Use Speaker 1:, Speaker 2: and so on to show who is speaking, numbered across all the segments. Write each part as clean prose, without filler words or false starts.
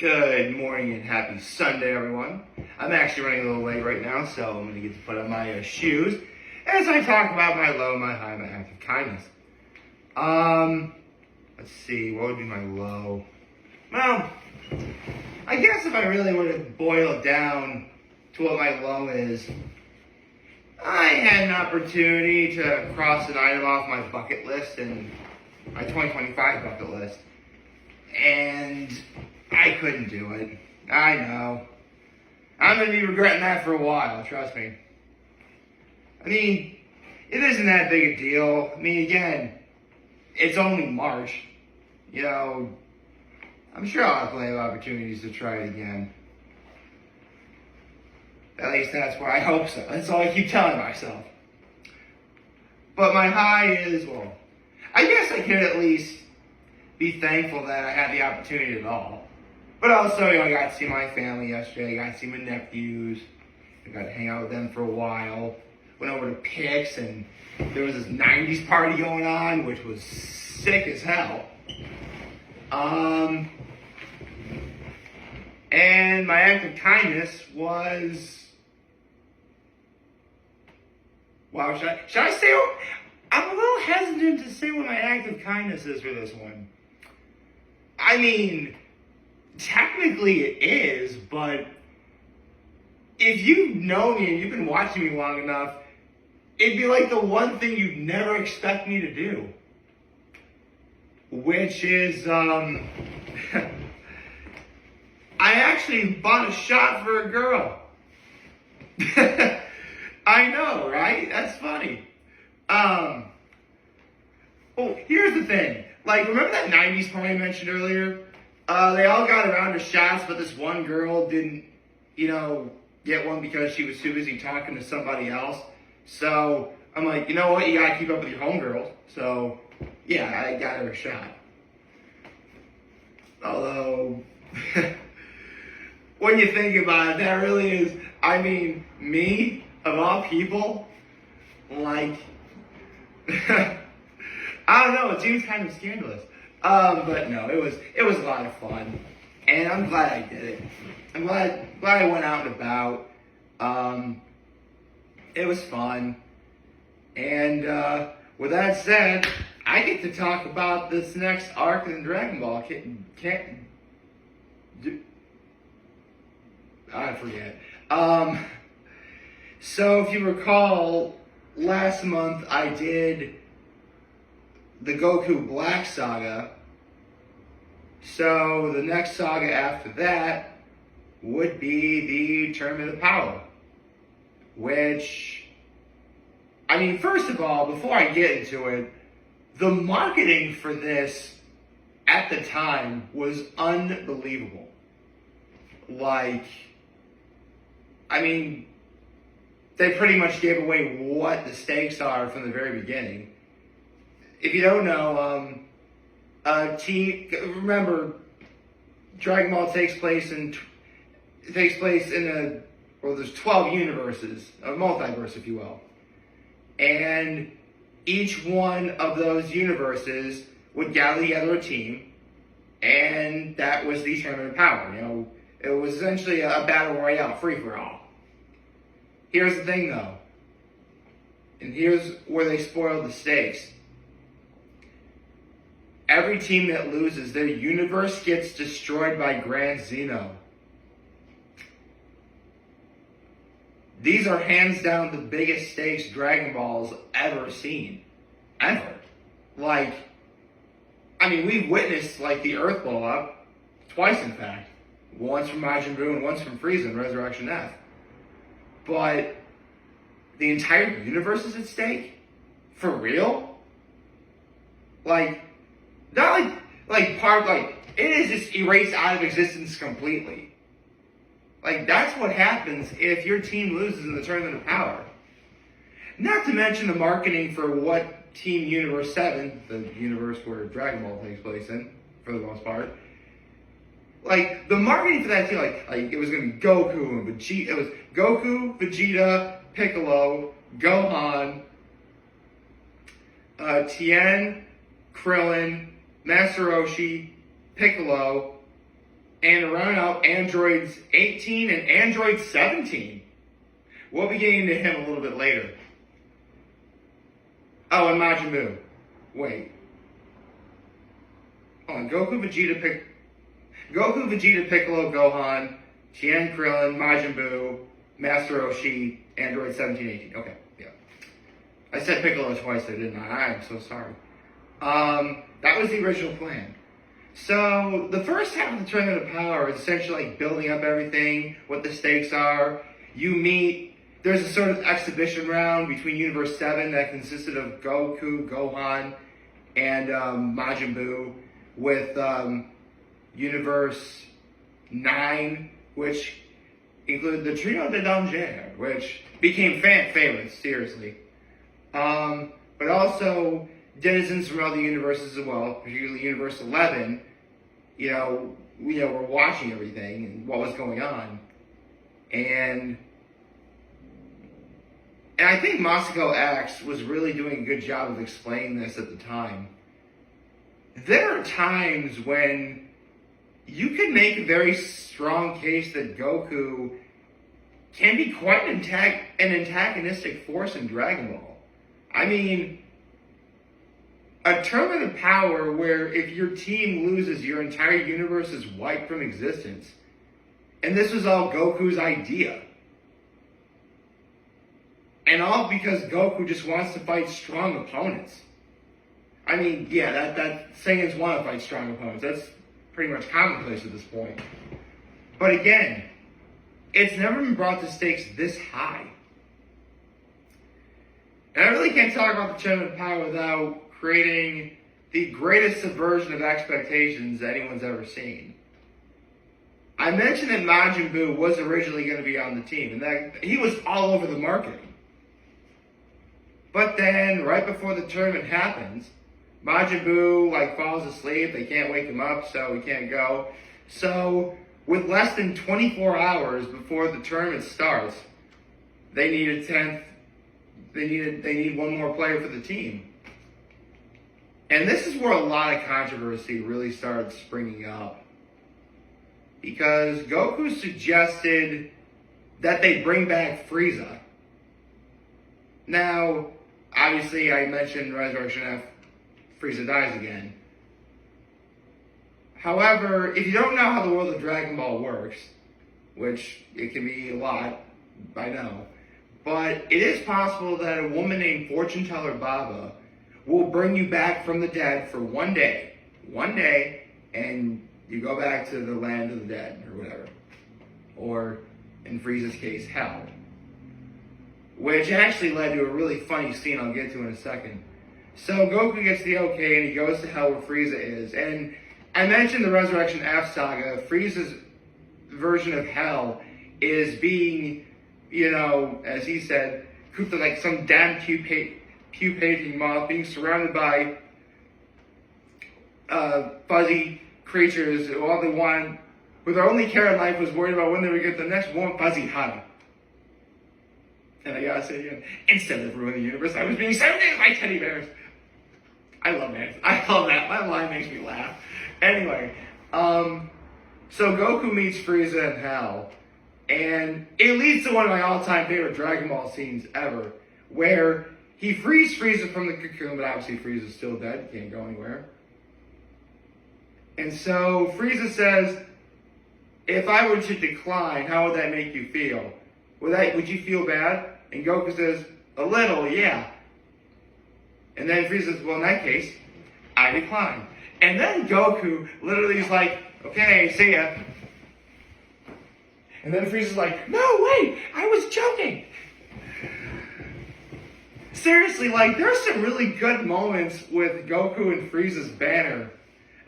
Speaker 1: Good morning and happy Sunday, everyone. I'm actually running a little late right now, so I'm going to get to put on my shoes as I talk about my low, my high, my act of kindness. Let's see, what would be my low? Well, I guess if I really were to boil it down to what my low is, I had an opportunity to cross an item off my bucket list and my 2025 bucket list, and I couldn't do it. I know. I'm going to be regretting that for a while, trust me. I mean, it isn't that big a deal. I mean, again, it's only March. You know, I'm sure I'll have plenty of opportunities to try it again. At least that's what I hope so. That's all I keep telling myself. But my high is, well, I guess I could at least be thankful that I had the opportunity at all. But also, I got to see my family yesterday. I got to see my nephews. I got to hang out with them for a while. Went over to Pix, and there was this 90s party going on, which was sick as hell. And my act of kindness was... Wow, should I say... I'm a little hesitant to say what my act of kindness is for this one. I mean... Technically it is, but if you know me and you've been watching me long enough, it'd be like the one thing you'd never expect me to do. Which is, I actually bought a shot for a girl. I know, right? That's funny. Oh, here's the thing. Like, remember that 90s party I mentioned earlier? They all got around to shots, but this one girl didn't, get one because she was too busy talking to somebody else. So I'm like, you know what? You gotta keep up with your homegirls. So yeah, I got her a shot. Although, when you think about it, that really is, I mean, me, of all people, like, I don't know, it seems kind of scandalous. But no, it was a lot of fun, and I'm glad I did it. I'm glad I went out and about. It was fun, and with that said, I get to talk about this next arc in Dragon Ball. I forget. So if you recall, last month I did the Goku Black Saga. So the next saga after that would be the Tournament of Power. Which, I mean, first of all, before I get into it, the marketing for this at the time was unbelievable. Like, I mean, they pretty much gave away what the stakes are from the very beginning. If you don't know, remember, Dragon Ball takes place in there's 12 universes, a multiverse, if you will. And each one of those universes would gather together a team, and that was the Tournament of Power. It was essentially a battle royale, free-for-all. Here's the thing, though, and here's where they spoiled the stakes. Every team that loses, their universe gets destroyed by Grand Zeno. These are hands down the biggest stakes Dragon Ball's ever seen. Ever. Like, I mean, we've witnessed, the Earth blow up. Twice, in fact. Once from Majin Buu and once from Frieza in Resurrection F. But the entire universe is at stake? For real? Not it is just erased out of existence completely. That's what happens if your team loses in the Tournament of Power. Not to mention the marketing for what Team Universe 7, the universe where Dragon Ball takes place in, for the most part. The marketing for that team, it was going to be Goku and Vegeta. It was Goku, Vegeta, Piccolo, Gohan, Tien, Krillin, Master Roshi, Piccolo, And round out Androids 18 and Android 17. We'll be getting to him a little bit later. Oh, and Majin Buu. Wait. Hold on. Goku, Vegeta, Piccolo, Gohan, Tien, Krillin, Majin Buu, Master Roshi, Android 17, 18. Okay, yeah. I said Piccolo twice, I didn't I? I'm so sorry. That was the original plan. So, the first half of the Tournament of Power is essentially like building up everything, what the stakes are. You meet, there's a sort of exhibition round between Universe 7 that consisted of Goku, Gohan, and Majin Buu, with Universe 9, which included the Trio de Danger, which became fan favorites, seriously. But also denizens from other universes as well, particularly Universe 11, we're watching everything and what was going on. And I think Masako X was really doing a good job of explaining this at the time. There are times when you can make a very strong case that Goku can be quite an antagonistic force in Dragon Ball. I mean, a Tournament of Power where if your team loses, your entire universe is wiped from existence. And this was all Goku's idea. And all because Goku just wants to fight strong opponents. I mean, yeah, that Saiyans want to fight strong opponents. That's pretty much commonplace at this point. But again, it's never been brought to stakes this high. And I really can't talk about the Tournament of Power without creating the greatest subversion of expectations anyone's ever seen. I mentioned that Majin Buu was originally going to be on the team, and that he was all over the marketing. But then, right before the tournament happens, Majin Buu falls asleep. They can't wake him up, so he can't go. So, with less than 24 hours before the tournament starts, they need a 10th. They need one more player for the team. And this is where a lot of controversy really started springing up. Because Goku suggested that they bring back Frieza. Now, obviously, I mentioned Resurrection F, Frieza dies again. However, if you don't know how the world of Dragon Ball works, which it can be a lot, I know, but it is possible that a woman named Fortune Teller Baba will bring you back from the dead for one day, and you go back to the land of the dead, or whatever. Or, in Frieza's case, hell. Which actually led to a really funny scene I'll get to in a second. So Goku gets the okay, and he goes to hell where Frieza is. And I mentioned the Resurrection F Saga. Frieza's version of hell is being, as he said, cooped like some damn pupating moth, being surrounded by fuzzy creatures who all they wanted, who their only care in life was worried about when they would get the next warm fuzzy hug. And I gotta say again, instead of ruining the universe, I was being serenaded by teddy bears. I love that. That line makes me laugh. Anyway, so Goku meets Frieza in hell, and it leads to one of my all-time favorite Dragon Ball scenes ever, where he frees Frieza from the cocoon, but obviously Frieza's still dead, he can't go anywhere. And so Frieza says, if I were to decline, how would that make you feel? Would you feel bad? And Goku says, a little, yeah. And then Frieza says, well, in that case, I decline. And then Goku literally is like, okay, see ya. And then Frieza's like, no, wait, I was joking. Seriously, there's some really good moments with Goku and Frieza's banner.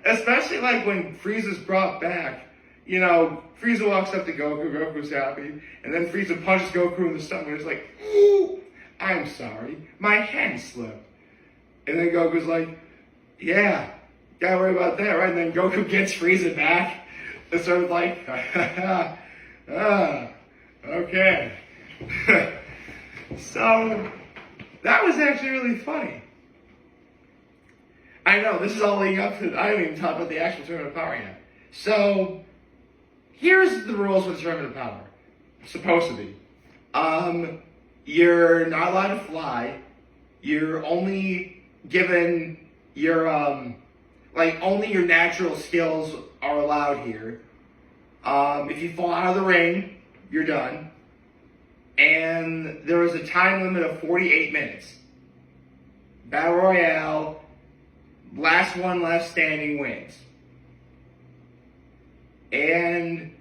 Speaker 1: Especially when Frieza's brought back. Frieza walks up to Goku, Goku's happy, and then Frieza punches Goku in the stomach, and it's like, ooh, I'm sorry, my hand slipped. And then Goku's like, yeah, gotta worry about that, right? And then Goku gets Frieza back, and sort of like, okay. So, that was actually really funny. I know, this is all leading up to, I haven't even talked about the actual Tournament of Power yet. So, here's the rules for the Tournament of Power. It's supposed to be. You're not allowed to fly. You're only given your, only your natural skills are allowed here. If you fall out of the ring, you're done. And there was a time limit of 48 minutes. Battle Royale, last one left standing wins. And,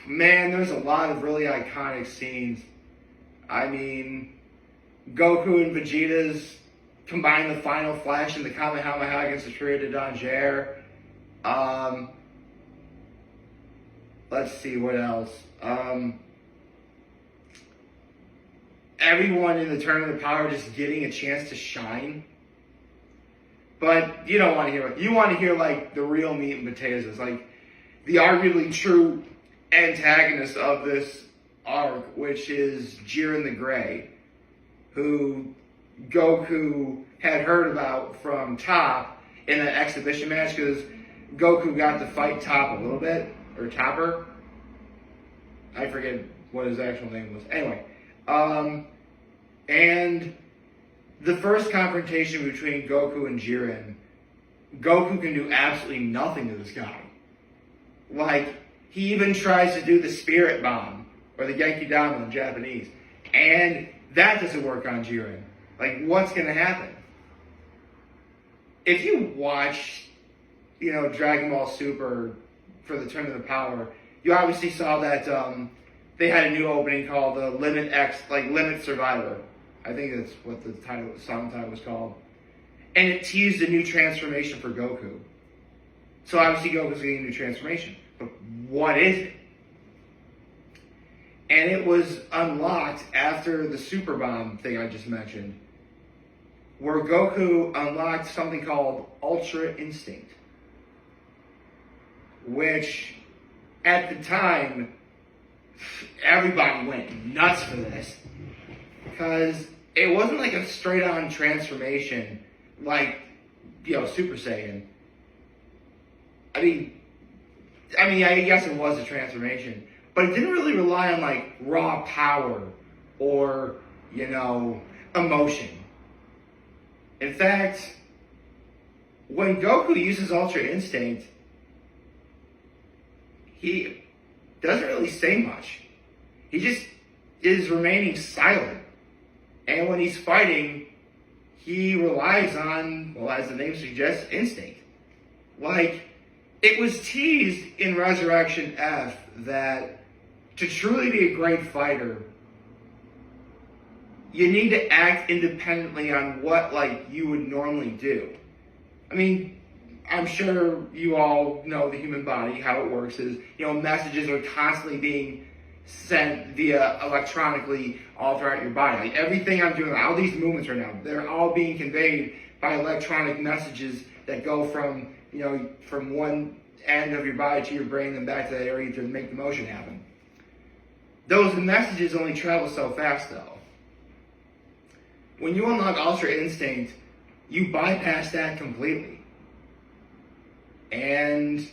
Speaker 1: man, there's a lot of really iconic scenes. I mean, Goku and Vegeta's combine the final flash and the Kamehameha against the Trio de Danger. Let's see, what else? Everyone in the Tournament of Power just getting a chance to shine. But you don't want to hear it. You want to hear, like, the real meat and potatoes. Like, the arguably true antagonist of this arc, which is Jiren the Grey, who Goku had heard about from Top in an exhibition match, because Goku got to fight Top a little bit, or Topper. I forget what his actual name was. Anyway, and the first confrontation between Goku and Jiren, Goku can do absolutely nothing to this guy. Like, he even tries to do the Spirit Bomb, or the Genki Dama in Japanese, and that doesn't work on Jiren. Like, what's going to happen? If you watch, Dragon Ball Super for the Tournament of Power, you obviously saw that they had a new opening called Limit X, Limit Survivor. I think that's what the song title was called. And it teased a new transformation for Goku. So obviously Goku's getting a new transformation. But what is it? And it was unlocked after the Super Bomb thing I just mentioned, where Goku unlocked something called Ultra Instinct, which at the time everybody went nuts for this, because it wasn't like a straight-on transformation like, Super Saiyan. I mean, I guess it was a transformation, but it didn't really rely on, raw power or, emotion. In fact, when Goku uses Ultra Instinct, he doesn't really say much. He just is remaining silent. And when he's fighting, he relies on, as the name suggests, instinct. It was teased in Resurrection F that to truly be a great fighter, you need to act independently on what, you would normally do. I mean, I'm sure you all know the human body. How it works is, messages are constantly being sent via electronically all throughout your body. Everything I'm doing, all these movements right now, they're all being conveyed by electronic messages that go from, from one end of your body to your brain and back to that area to make the motion happen. Those messages only travel so fast, though. When you unlock Ultra Instinct, you bypass that completely. And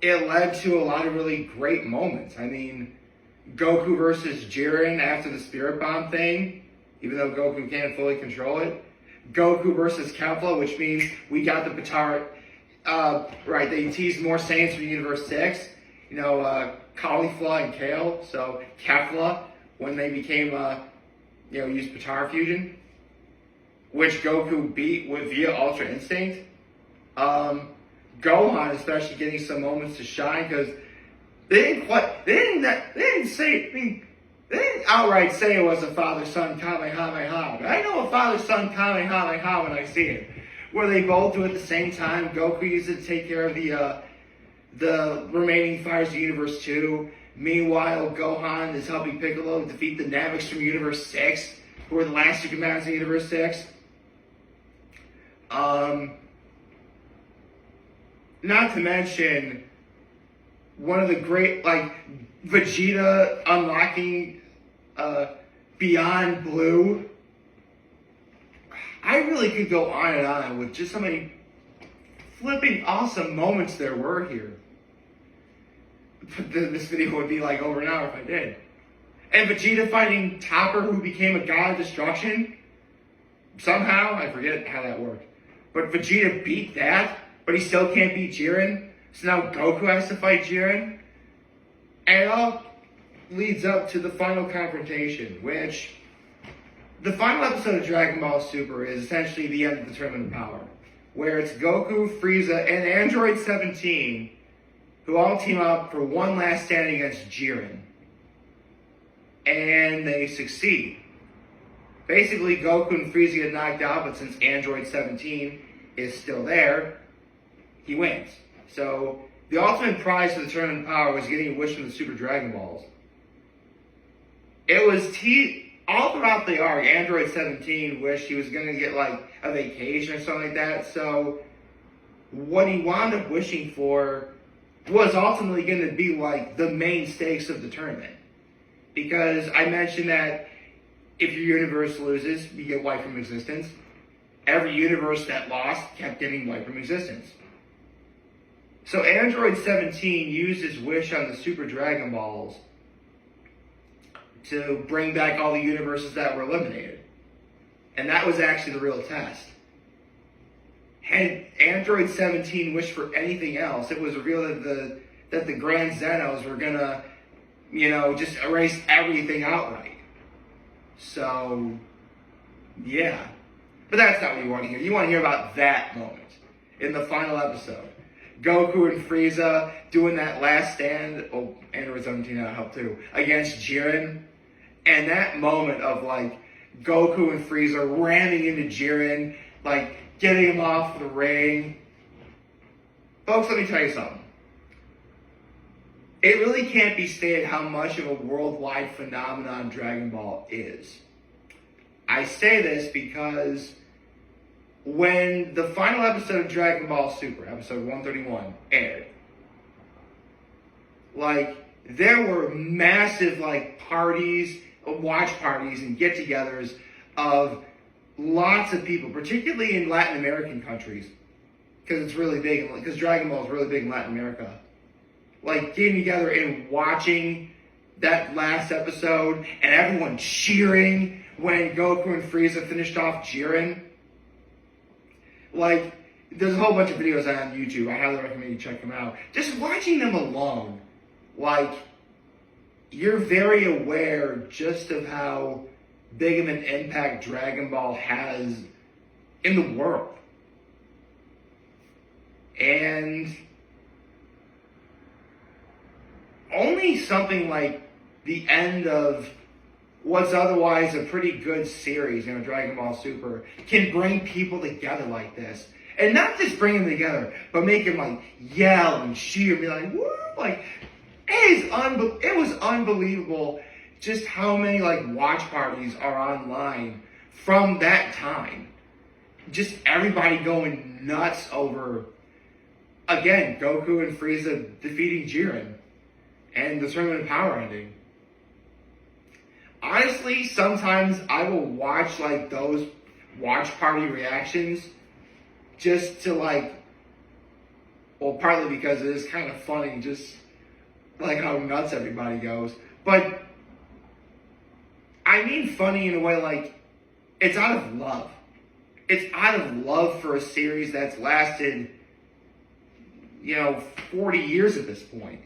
Speaker 1: it led to a lot of really great moments. I mean, Goku versus Jiren after the Spirit Bomb thing, even though Goku can't fully control it. Goku versus Kefla, which means we got the Potara. Right, they teased more Saiyans from Universe 6. Caulifla and Kale. So Kefla, when they became, used Potara Fusion, which Goku beat via Ultra Instinct. Gohan especially getting some moments to shine, because they didn't outright say it was a father-son Kamehameha, but I know a father-son Kamehameha when I see it, where they both do it at the same time. Goku uses it to take care of the remaining fires of Universe 2. Meanwhile, Gohan is helping Piccolo defeat the Namex from Universe 6, who are the last two commands of Universe 6. Not to mention, one of the great, Vegeta unlocking Beyond Blue. I really could go on and on with just how many flipping awesome moments there were here. this video would be like over an hour if I did. And Vegeta fighting Topper, who became a god of destruction. Somehow, I forget how that worked. But Vegeta beat that, but he still can't beat Jiren. So now Goku has to fight Jiren. And it all leads up to the final confrontation, which the final episode of Dragon Ball Super is essentially the end of the Tournament of Power, where it's Goku, Frieza, and Android 17 who all team up for one last stand against Jiren. And they succeed. Basically, Goku and Frieza get knocked out, but since Android 17 is still there, he wins. So, the ultimate prize for the Tournament of Power was getting a wish from the Super Dragon Balls. It was all throughout the arc, Android 17 wished he was going to get like a vacation or something like that. So, what he wound up wishing for was ultimately going to be like the main stakes of the tournament. Because I mentioned that if your universe loses, you get wiped from existence. Every universe that lost kept getting wiped from existence. So Android 17 used his wish on the Super Dragon Balls to bring back all the universes that were eliminated. And that was actually the real test. Had Android 17 wished for anything else, it was revealed that the Grand Zenos were gonna, just erase everything outright. So, yeah. But that's not what you want to hear. You want to hear about that moment in the final episode. Goku and Frieza doing that last stand, Android 17 helped too, against Jiren. And that moment of like Goku and Frieza ramming into Jiren, like getting him off the ring. Folks, let me tell you something. It really can't be stated how much of a worldwide phenomenon Dragon Ball is. I say this because when the final episode of Dragon Ball Super, episode 131, aired, there were massive, parties, watch parties and get-togethers of lots of people, particularly in Latin American countries, because it's really big, because Dragon Ball is really big in Latin America. Getting together and watching that last episode and everyone cheering when Goku and Frieza finished off Jiren. There's a whole bunch of videos on YouTube. I highly recommend you check them out. Just watching them alone, you're very aware just of how big of an impact Dragon Ball has in the world. And only something like the end of what's otherwise a pretty good series, Dragon Ball Super, can bring people together like this. And not just bring them together, but make them yell and cheer and be like, woo! It was unbelievable just how many watch parties are online from that time. Just everybody going nuts over, again, Goku and Frieza defeating Jiren and the Tournament of Power ending. Honestly, sometimes I will watch those watch party reactions just to partly because it is kind of funny, just how nuts everybody goes. But I mean funny in a way it's out of love. It's out of love for a series that's lasted, 40 years at this point.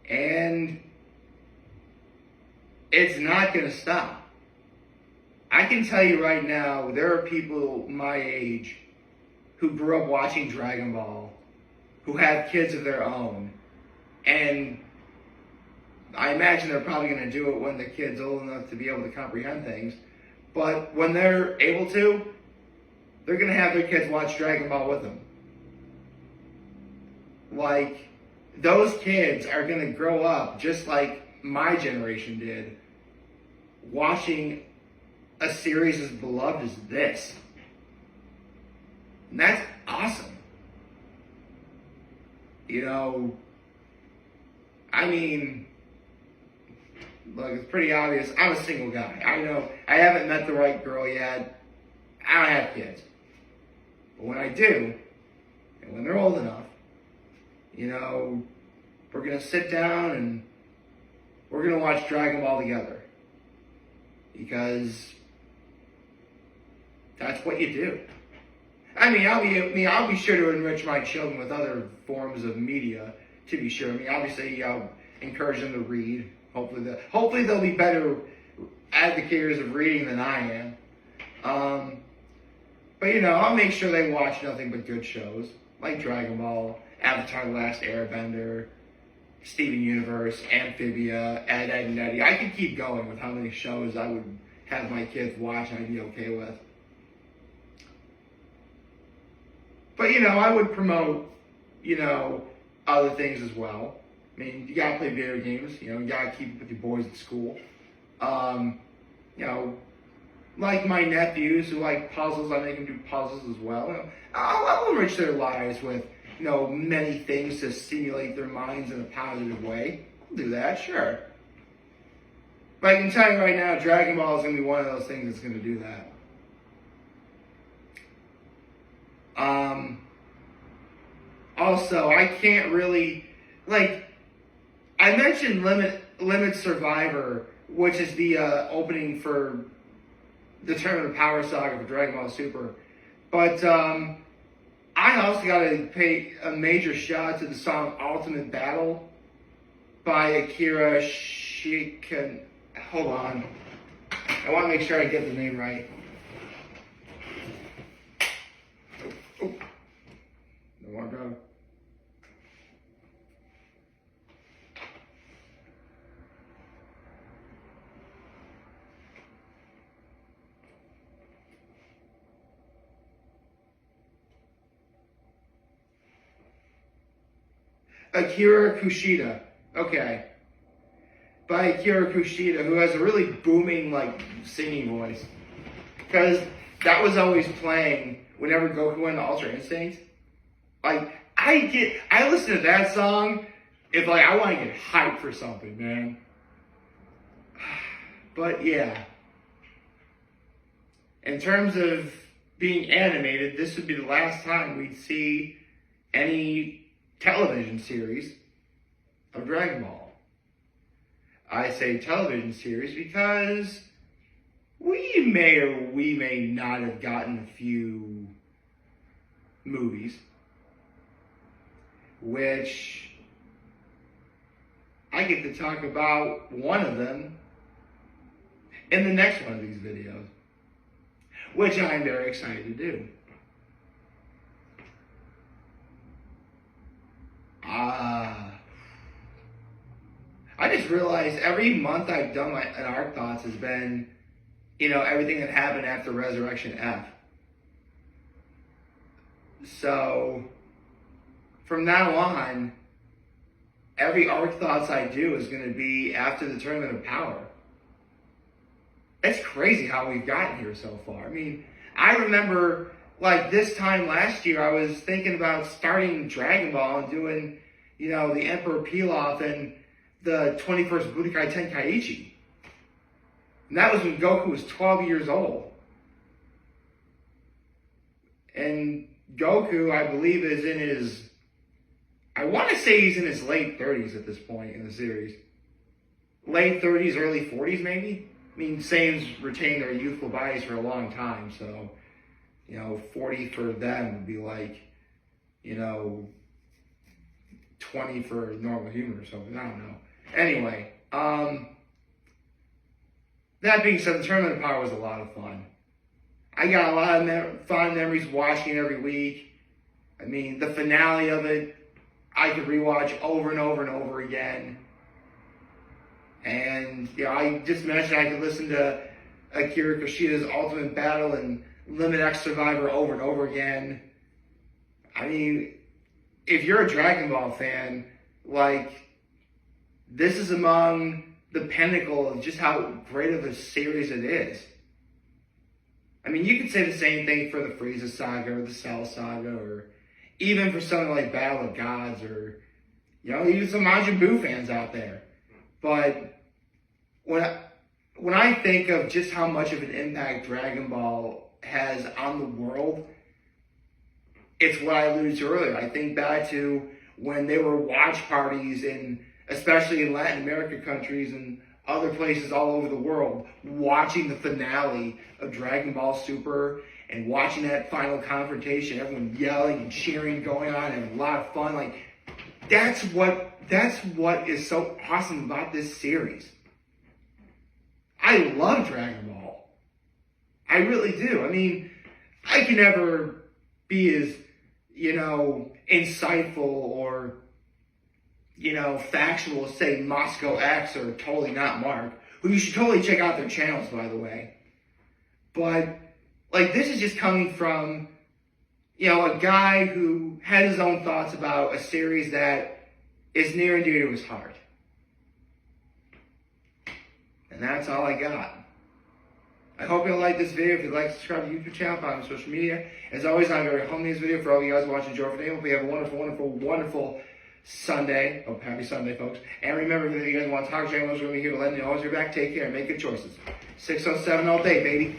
Speaker 1: And it's not going to stop. I can tell you right now, there are people my age who grew up watching Dragon Ball, who have kids of their own, and I imagine they're probably going to do it when the kid's old enough to be able to comprehend things, but when they're able to, they're going to have their kids watch Dragon Ball with them. Those kids are going to grow up just like my generation did, watching a series as beloved as this. And that's awesome. It's pretty obvious. I'm a single guy. I know I haven't met the right girl yet. I don't have kids. But when I do, and when they're old enough, we're going to sit down and we're going to watch Dragon Ball together. Because that's what you do. I mean, I'll be sure to enrich my children with other forms of media, to be sure. I mean, obviously, I'll encourage them to read. Hopefully they'll be better advocates of reading than I am. But I'll make sure they watch nothing but good shows like Dragon Ball, Avatar: The Last Airbender, Steven Universe, Amphibia, Ed, Edd n Eddy. I could keep going with how many shows I would have my kids watch and I'd be okay with. But I would promote, other things as well. I mean, you gotta play video games. You gotta keep up with your boys at school. Like my nephews who like puzzles, I make them do puzzles as well. I'll enrich their lives with, many things to stimulate their minds in a positive way. I'll do that, sure. But I can tell you right now, Dragon Ball is going to be one of those things that's going to do that. Also, I can't really, I mentioned Limit Survivor, which is the opening for the Tournament of Power Saga for Dragon Ball Super. But I also got to pay a major shout out to the song Ultimate Battle by Akira Shikan. Hold on. I want to make sure I get the name right. Oh. No more go. Akira Kushida. Okay. By Akira Kushida, who has a really booming, singing voice. Because that was always playing whenever Goku went to Ultra Instinct. I listen to that song if, I want to get hyped for something, man. But, yeah. In terms of being animated, this would be the last time we'd see any television series of Dragon Ball. I say television series because we may or we may not have gotten a few movies, which I get to talk about one of them in the next one of these videos, which I'm very excited to do. I just realized every month I've done an Arc Thoughts has been, everything that happened after Resurrection F. So, from now on, every Arc Thoughts I do is going to be after the Tournament of Power. It's crazy how we've gotten here so far. I mean, I remember, this time last year, I was thinking about starting Dragon Ball and doing, the Emperor Pilaf and the 21st Budokai Tenkaichi. And that was when Goku was 12 years old. And Goku, I believe, is in his... I want to say he's in his late 30s at this point in the series. Late 30s, early 40s, maybe? I mean, Saiyans retain their youthful bodies for a long time, so... 40 for them would be 20 for normal human or something. I don't know. Anyway, that being said, the Tournament of Power was a lot of fun. I got a lot of fond memories watching it every week. I mean, the finale of it, I could rewatch over and over and over again. And, I just mentioned I could listen to Akira Kushida's Ultimate Battle and Limit X Survivor over and over again. I mean, if you're a Dragon Ball fan, this is among the pinnacle of just how great of a series it is. I mean, you could say the same thing for the Frieza Saga or the Cell Saga, or even for something like Battle of Gods, or, even some Majin Buu fans out there. But when I think of just how much of an impact Dragon Ball has on the world, it's what I alluded to earlier. I think back to when there were watch parties especially in Latin America countries and other places all over the world, watching the finale of Dragon Ball Super and watching that final confrontation, everyone yelling and cheering going on and a lot of fun. Like, that's what is so awesome about this series. I love Dragon Ball. I really do. I mean, I can never be as, insightful or, factual as, say, Moscow X or Totally Not Mark, who you should totally check out their channels, by the way. But, this is just coming from, a guy who has his own thoughts about a series that is near and dear to his heart. And that's all I got. I hope you'll like this video. If you'd like, subscribe to the YouTube channel, follow me on social media. As always, I'm going to home this video for all you guys watching Joe for today. Hope you have a wonderful, wonderful, wonderful Sunday. Oh, happy Sunday, folks. And remember, if you guys want to talk to anyone, we're going to be here to lend you always your back. Take care and make good choices. 607 all day, baby.